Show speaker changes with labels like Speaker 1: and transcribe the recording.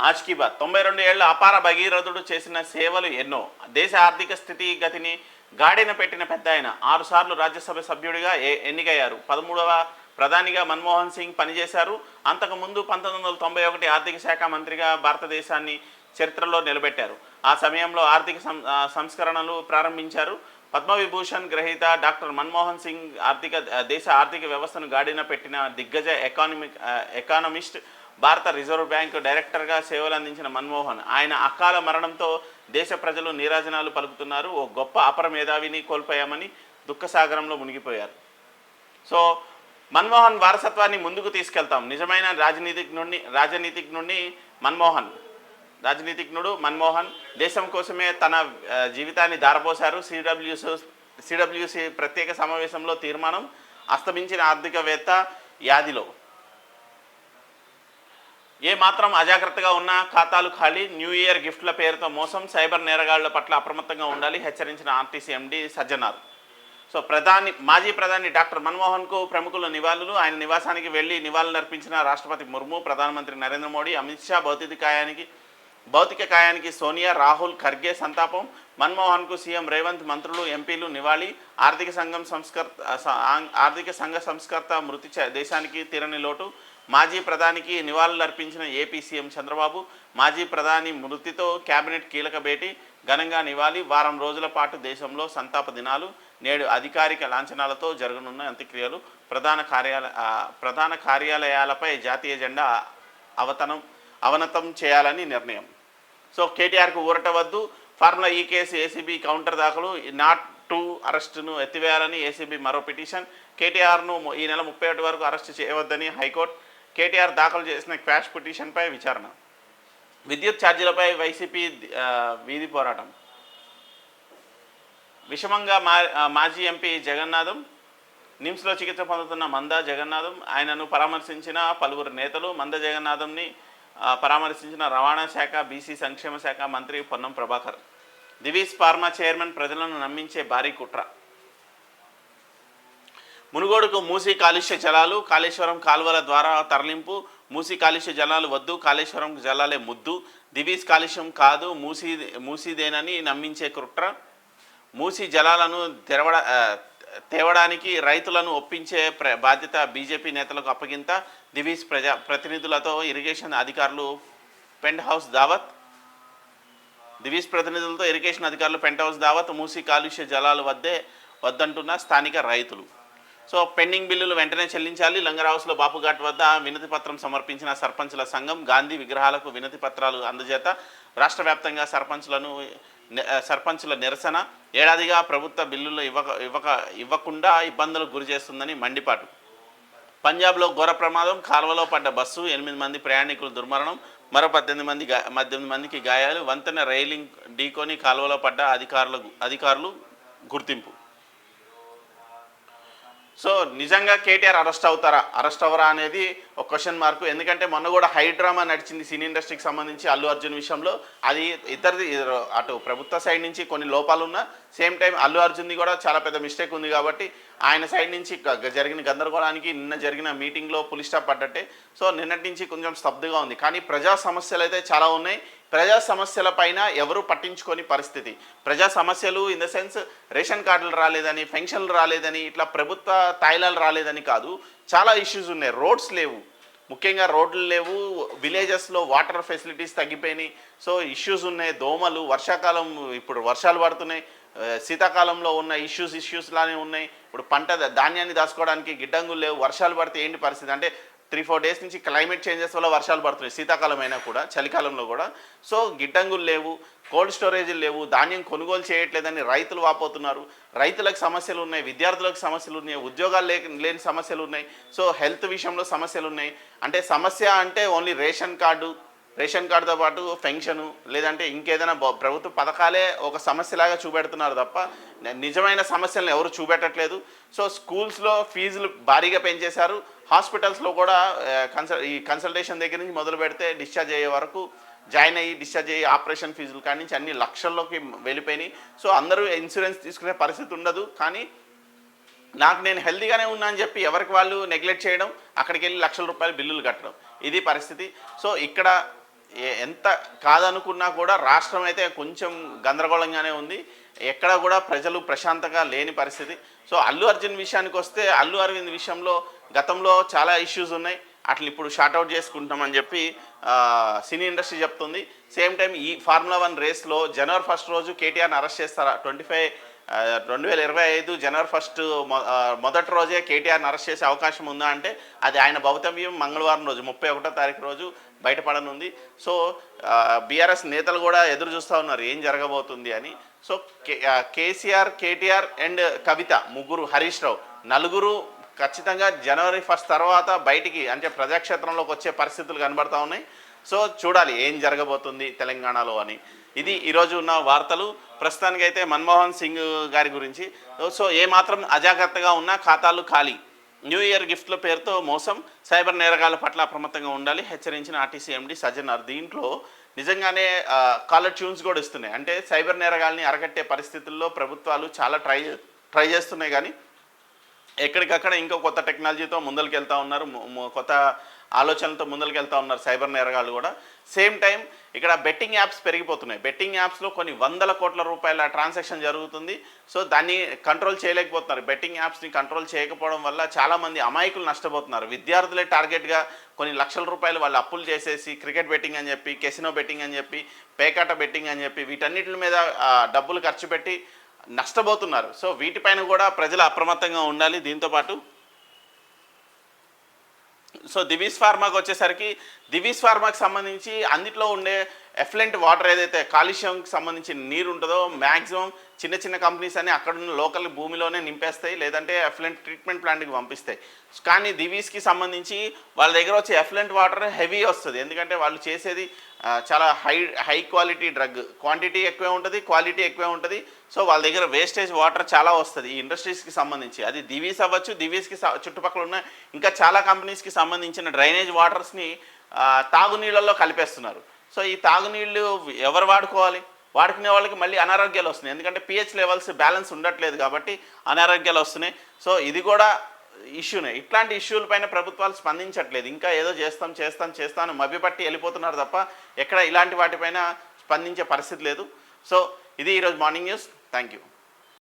Speaker 1: ఆజ్కి bath 92 ఏళ్ల అపార భగీరథుడు చేసిన సేవలు ఎన్నో. దేశ ఆర్థిక స్థితిగతిని గాడిన పెట్టిన పెద్ద ఆయన 6 సార్లు రాజ్యసభ సభ్యుడిగా ఎన్నికయ్యారు. 13వ ప్రధానిగా మన్మోహన్ సింగ్ పనిచేశారు. అంతకుముందు 1991 ఆర్థిక శాఖ మంత్రిగా భారతదేశాన్ని చరిత్రలో నిలబెట్టారు. ఆ సమయంలో ఆర్థిక సంస్కరణలు ప్రారంభించారు. పద్మవిభూషణ్ గ్రహీత డాక్టర్ మన్మోహన్ సింగ్ దేశ ఆర్థిక వ్యవస్థను గాడిన పెట్టిన దిగ్గజ ఎకానమిస్ట్, భారత రిజర్వ్ బ్యాంకు డైరెక్టర్గా సేవలు అందించిన మన్మోహన్ ఆయన అకాల మరణంతో దేశ ప్రజలు నీరాజనాలు పలుకుతున్నారు. ఓ గొప్ప అపర మేధావిని కోల్పోయామని దుఃఖసాగరంలో మునిగిపోయారు. సో మన్మోహన్ వారసత్వాన్ని ముందుకు తీసుకెళ్తాం. నిజమైన రాజనీతిజ్ఞుడు మన్మోహన్ దేశం కోసమే తన జీవితాన్ని దారపోశారు. సిడబ్ల్యూసి ప్రత్యేక సమావేశంలో తీర్మానం, అస్తమించిన ఆర్థికవేత్త యాదిలో ఏ మాత్రం అజాగ్రత్తగా ఉన్న ఖాతాలు ఖాళీ, న్యూ ఇయర్ గిఫ్ట్ల పేరుతో మోసం, సైబర్ నేరగాళ్ల పట్ల అప్రమత్తంగా ఉండాలి హెచ్చరించిన ఆర్టీసీ ఎండీ సజ్జనార్. సో మాజీ ప్రధాని డాక్టర్ మన్మోహన్కు ప్రముఖుల నివాళులు. ఆయన నివాసానికి వెళ్లి నివాళులర్పించిన రాష్ట్రపతి ముర్ము, ప్రధానమంత్రి నరేంద్ర మోడీ, అమిత్ షా. భౌతిక కాయానికి సోనియా, రాహుల్, ఖర్గే సంతాపం. మన్మోహన్కు సీఎం రేవంత్, మంత్రులు, ఎంపీలు నివాళి. ఆర్థిక సంఘ సంస్కర్త మృతి దేశానికి తీరని లోటు. మాజీ ప్రధానికి నివాళులర్పించిన ఏపీ సీఎం చంద్రబాబు. మాజీ ప్రధాని మృతితో కేబినెట్ కీలక భేటీ, ఘనంగా నివాళి. వారం రోజుల పాటు దేశంలో సంతాప దినాలు. నేడు అధికారిక లాంఛనాలతో జరగనున్న అంత్యక్రియలు. ప్రధాన కార్యాలయాలపై జాతీయ జెండా అవనతం చేయాలని నిర్ణయం. సో కేటీఆర్కు ఊరట వద్దు. Formula E case ACB counter దాఖలు. నాట్ టు అరెస్టును ఎత్తివేయాలని ఏసీబీ మరో పిటిషన్. కేటీఆర్ను ఈ నెల 31 వరకు అరెస్టు చేయవద్దని హైకోర్టు. కేటీఆర్ దాఖలు చేసిన క్వాష్ పిటిషన్పై విచారణ. విద్యుత్ ఛార్జీలపై వైసీపీ వీధి పోరాటం. విషమంగా మాజీ ఎంపీ జగన్నాథం. నిమ్స్లో చికిత్స పొందుతున్న మందా జగన్నాథం. ఆయనను పరామర్శించిన పలువురు నేతలు. మందా జగన్నాథంని పరామర్శించిన రవాణా శాఖ, బీసీ సంక్షేమ శాఖ మంత్రి పొన్నం ప్రభాకర్. దివీస్ ఫార్మా చైర్మన్ ప్రజలను నమ్మించే భారీ కుట్ర. మునుగోడుకు మూసీ కాలుష్య జలాలు, కాళేశ్వరం కాలువల ద్వారా తరలింపు. మూసీ కాలుష్య జలాలు వద్దు, కాళేశ్వరం జలాలే ముద్దు. దివీస్ కాలుష్యం కాదు, మూసీదేనని నమ్మించే కుట్ర. మూసీ జలాలను తేవడానికి రైతులను ఒప్పించే బాధ్యత బీజేపీ నేతలకు అప్పగింత. దివీస్ ప్రతినిధులతో ఇరిగేషన్ అధికారులు పెంట్ హౌస్ దావత్. మూసీ కాలుష్య జలాలు వద్దంటున్న స్థానిక రైతులు. సో పెండింగ్ బిల్లులు వెంటనే చెల్లించాలి. లంగర్హౌస్లో బాపుఘాట్ వద్ద వినతి పత్రం సమర్పించిన సర్పంచుల సంఘం. గాంధీ విగ్రహాలకు వినతి పత్రాలు అందజేత. రాష్ట్ర వ్యాప్తంగా సర్పంచుల నిరసన. ఏడాదిగా ప్రభుత్వ బిల్లులు ఇవ్వకుండా ఇబ్బందులకు గురి చేస్తుందని మండిపాటు. పంజాబ్లో ఘోర ప్రమాదం. కాల్వలో పడ్డ బస్సు, 8 మంది ప్రయాణికులు దుర్మరణం, మరో 18 మందికి గాయాలు. వంతెన రైలింగ్ ఢీకొని కాల్వలో పడ్డ అధికారులు గుర్తింపు. సో నిజంగా కేటీఆర్ అరెస్ట్ అవరా అనేది ఒక క్వశ్చన్ మార్కు. ఎందుకంటే మొన్న కూడా హైడ్రామా నడిచింది సినీ ఇండస్ట్రీకి సంబంధించి అల్లు అర్జున్ విషయంలో. అది అటు ప్రభుత్వ సైడ్ నుంచి కొన్ని లోపాలు ఉన్నా, సేమ్ టైం అల్లు అర్జున్ది కూడా చాలా పెద్ద మిస్టేక్ ఉంది. కాబట్టి ఆయన సైడ్ నుంచి జరిగిన గందరగోళానికి నిన్న జరిగిన మీటింగ్లో పులి స్టాప్ పడ్డట్టే. సో నిన్నటి నుంచి కొంచెం స్తబ్దుగా ఉంది. కానీ ప్రజా సమస్యలు అయితే చాలా ఉన్నాయి. ప్రజా సమస్యల పైన ఎవరు పట్టించుకొని పరిస్థితి. ప్రజా సమస్యలు ఇన్ ద సెన్స్ రేషన్ కార్డులు రాలేదని, పెన్షన్లు రాలేదని, ఇట్లా ప్రభుత్వ తాయిలాలు రాలేదని కాదు. చాలా ఇష్యూస్ ఉన్నాయి. రోడ్స్ లేవు, ముఖ్యంగా రోడ్లు లేవు. విలేజెస్లో వాటర్ ఫెసిలిటీస్ తగ్గిపోయినాయి. సో ఇష్యూస్ ఉన్నాయి. దోమలు, వర్షాకాలం, ఇప్పుడు వర్షాలు పడుతున్నాయి. శీతాకాలంలో ఉన్న ఇష్యూస్ లానే ఉన్నాయి. ఇప్పుడు ధాన్యాన్ని దాచుకోవడానికి గిడ్డంగులు లేవు. వర్షాలు పడితే ఏంటి పరిస్థితి అంటే 3-4 డేస్ నుంచి క్లైమేట్ చేంజెస్ వల్ల వర్షాలు పడుతున్నాయి, శీతాకాలం అయినా కూడా, చలికాలంలో కూడా. సో గిడ్డంగులు లేవు, కోల్డ్ స్టోరేజీలు లేవు, ధాన్యం కొనుగోలు చేయట్లేదని రైతులు వాపోతున్నారు. రైతులకు సమస్యలు ఉన్నాయి, విద్యార్థులకు సమస్యలు ఉన్నాయి, ఉద్యోగాలు లేని సమస్యలు ఉన్నాయి. సో హెల్త్ విషయంలో సమస్యలు ఉన్నాయి. అంటే సమస్య అంటే ఓన్లీ రేషన్ కార్డుతో పాటు పెన్షను, లేదంటే ఇంకేదైనా ప్రభుత్వ పథకాలే ఒక సమస్యలాగా చూపెడుతున్నారు తప్ప నిజమైన సమస్యలను ఎవరు చూపెట్టట్లేదు. సో స్కూల్స్లో ఫీజులు భారీగా పెంచేశారు. హాస్పిటల్స్లో కూడా కన్సల్టేషన్ దగ్గర నుంచి మొదలు పెడితే డిశ్చార్జ్ అయ్యే వరకు, జాయిన్ అయ్యి డిశ్చార్జ్ అయ్యి ఆపరేషన్ ఫీజులు కాడి నుంచి అన్ని లక్షల్లోకి వెళ్ళిపోయినాయి. సో అందరూ ఇన్సూరెన్స్ తీసుకునే పరిస్థితి ఉండదు. కానీ నేను హెల్తీగానే ఉన్నా అని చెప్పి ఎవరికి వాళ్ళు నెగ్లెక్ట్ చేయడం, అక్కడికి వెళ్ళి లక్షల రూపాయలు బిల్లులు కట్టడం, ఇది పరిస్థితి. సో ఇక్కడ ఎంత కాదనుకున్నా కూడా రాష్ట్రం అయితే కొంచెం గందరగోళంగానే ఉంది. ఎక్కడ కూడా ప్రజలు ప్రశాంతంగా లేని పరిస్థితి. సో అల్లు అర్జున్ విషయానికి వస్తే అల్లు అరవింద్ విషయంలో గతంలో చాలా ఇష్యూస్ ఉన్నాయి. అట్లా ఇప్పుడు షార్ట్అవుట్ చేసుకుంటామని చెప్పి సినీ ఇండస్ట్రీ చెప్తుంది. సేమ్ టైం ఈ ఫార్ములా 1 రేస్లో జనవరి 1 రోజు కేటీఆర్ని అరెస్ట్ చేస్తారా 2025 జనవరి 1 మొదటి రోజే కేటీఆర్ని అరెస్ట్ చేసే అవకాశం ఉందా అంటే అది ఆయన భవితవ్యం మంగళవారం రోజు 31వ తారీఖు రోజు బయటపడనుంది. సో బీఆర్ఎస్ నేతలు కూడా ఎదురు చూస్తూ ఉన్నారు ఏం జరగబోతుంది అని. సో కేసీఆర్, కేటీఆర్ అండ్ కవిత ముగ్గురు, హరీష్ రావు నలుగురు ఖచ్చితంగా జనవరి 1 తర్వాత బయటికి అంటే ప్రజాక్షేత్రంలోకి వచ్చే పరిస్థితులు కనబడతా ఉన్నాయి. సో చూడాలి ఏం జరగబోతుంది తెలంగాణలో అని. ఇది ఈరోజు ఉన్న వార్తలు. ప్రస్తుతానికైతే మన్మోహన్ సింగ్ గారి గురించి. సో ఏమాత్రం అజాగ్రత్తగా ఉన్నా ఖాతాలు ఖాళీ. న్యూ ఇయర్ గిఫ్ట్ల పేరుతో మోసం, సైబర్ నేరగాల పట్ల అప్రమత్తంగా ఉండాలి హెచ్చరించిన ఆర్టీసీ ఎండీ సజ్జనార్. దీంట్లో నిజంగానే కాలర్ ట్యూన్స్ కూడా ఇస్తున్నాయి. అంటే సైబర్ నేరగాల్ని అరగట్టే పరిస్థితుల్లో ప్రభుత్వాలు చాలా ట్రై చేస్తున్నాయి. కానీ ఎక్కడికక్కడ ఇంకో కొత్త టెక్నాలజీతో ముందరికి వెళ్తూ ఉన్నారు, కొత్త ఆలోచనలతో ముందరికి వెళ్తూ ఉన్నారు సైబర్ నేరగాళ్ళు కూడా. సేమ్ టైం ఇక్కడ బెట్టింగ్ యాప్స్ పెరిగిపోతున్నాయి. బెట్టింగ్ యాప్స్లో కొన్ని వందల కోట్ల రూపాయల ట్రాన్సాక్షన్ జరుగుతుంది. సో దాన్ని కంట్రోల్ చేయలేకపోతున్నారు. బెట్టింగ్ యాప్స్ని కంట్రోల్ చేయకపోవడం వల్ల చాలామంది అమాయకులు నష్టపోతున్నారు. విద్యార్థులే టార్గెట్గా కొన్ని లక్షల రూపాయలు వాళ్ళు అప్పులు చేసేసి క్రికెట్ బెట్టింగ్ అని చెప్పి, కెసినో బెట్టింగ్ అని చెప్పి, పేకాట బెట్టింగ్ అని చెప్పి వీటన్నిటి మీద డబ్బులు ఖర్చు పెట్టి నష్టపోతున్నారు. సో వీటిపైన కూడా ప్రజలు అప్రమత్తంగా ఉండాలి. దీంతోపాటు సో దివీస్ ఫార్మాకి వచ్చేసరికి దివీస్ ఫార్మాకి సంబంధించి అందులో ఉండే ఎఫ్లెంట్ వాటర్ ఏదైతే కాలుష్యంకి సంబంధించిన నీరు ఉంటుందో మ్యాక్సిమం చిన్న చిన్న కంపెనీస్ అని అక్కడ ఉన్న లోకల్ భూమిలోనే నింపేస్తాయి, లేదంటే ఎఫ్లెంట్ ట్రీట్మెంట్ ప్లాంట్కి పంపిస్తాయి. కానీ దివీస్కి సంబంధించి వాళ్ళ దగ్గర వచ్చే ఎఫ్లెంట్ వాటర్ హెవీ వస్తుంది. ఎందుకంటే వాళ్ళు చేసేది చాలా హై క్వాలిటీ డ్రగ్, క్వాంటిటీ ఎక్కువే ఉంటుంది, క్వాలిటీ ఎక్కువే ఉంటుంది. సో వాళ్ళ దగ్గర వేస్టేజ్ వాటర్ చాలా వస్తుంది ఈ ఇండస్ట్రీస్కి సంబంధించి. అది దివీస్ అవ్వచ్చు, దివీస్కి చుట్టుపక్కల ఉన్న ఇంకా చాలా కంపెనీస్కి సంబంధించిన డ్రైనేజ్ వాటర్స్ని తాగునీళ్ళల్లో కలిపేస్తున్నారు. సో ఈ తాగునీళ్ళు ఎవరు వాడుకోవాలి? వాడుకునే వాళ్ళకి మళ్ళీ అనారోగ్యాలు వస్తున్నాయి. ఎందుకంటే పిహెచ్ లెవెల్స్ బ్యాలెన్స్ ఉండట్లేదు కాబట్టి అనారోగ్యాలు వస్తున్నాయి. సో ఇది కూడా ఇష్యూనే. ఇట్లాంటి ఇష్యూలపైన ప్రభుత్వాలు స్పందించట్లేదు. ఇంకా ఏదో చేస్తాను మభ్యపట్టి వెళ్ళిపోతున్నారు తప్ప ఎక్కడ ఇలాంటి వాటిపైన స్పందించే పరిస్థితి లేదు. సో ఇది ఈరోజు మార్నింగ్ న్యూస్. Thank you.